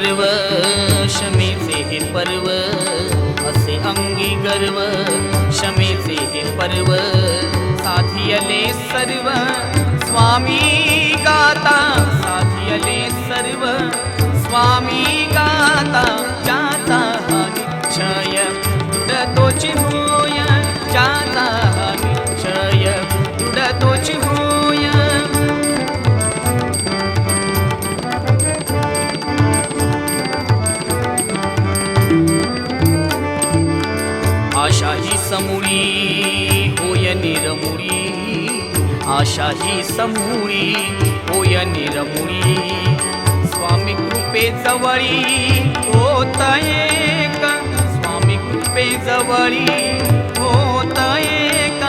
पर्व क्षमेचे हे पर्व, असे अंगी गर्व क्षमेचे हे पर्व, साधियले सर्व स्वामी गाता, साधियले सर्व स्वामी गाता, ज्याचा हा निश्चय दृढतोची होय, ज्याचा हा निश्चय दृढतोची होय. आशा ही समूळी होय निरमुळी, आशा ही समूळी होय निरमुळी, स्वामी कृपे जवळी होत एक, स्वामी कृपे जवळी होत एक,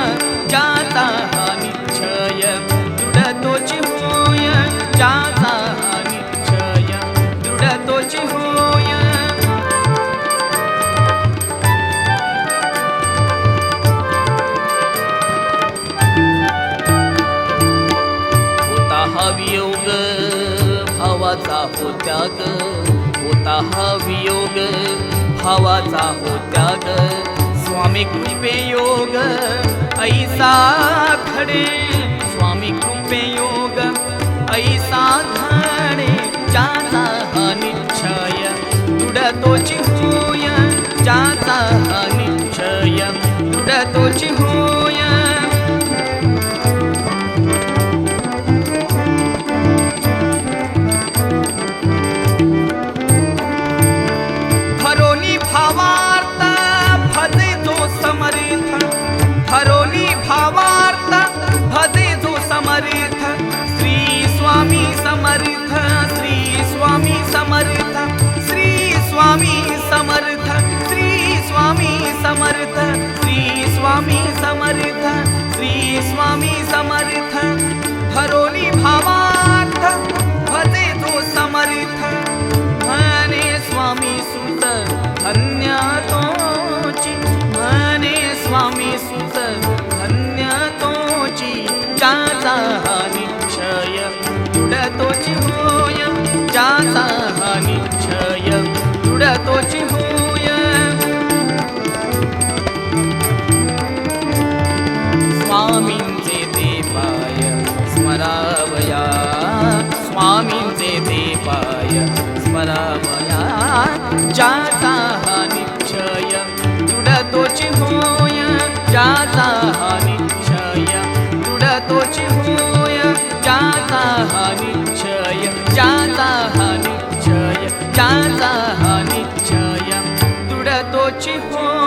ज्याचा हा निश्चय दृढतोची होय, ज्याचा हा निश्चय दृढतोची होय. हा वियोग भावाचा हो त्याग, होता हा वियोग भावाचा हो त्याग, स्वामी कृपे योग ऐसा घडे, स्वामी कृपे योग ऐसा घडे, ज्याचा हा निश्चय दृढतोची होय, ज्याचा हा निश्चय दृढतोची होय. श्री स्वामी समर्थ, श्री स्वामी समर्थ, श्री स्वामी समर्थ, श्री स्वामी समर्थ, श्री स्वामी समर्थ, श्री स्वामी समर्थ, भरोनी भावार्थ भजे जो समर्थ, म्हणे स्वामी सुत धन्य तोची, म्हणे स्वामी सुत धन्य तोची, ज्याचा हा निश्चय दृढतोची होय, ज्याचा हा निश्चय दृढतोची होय. स्वामींचे ते पाय स्मरावया, स्वामींचे ते पाय स्मरावया, ज्याचा हा निश्चय दृढतोची होय, ज्याचा हा निश्चय दृढतोची होय, ज्याचा हा निश्चय, ज्याचा हा निश्चय, ज्याचा हा निश्चय दृढतोची होय.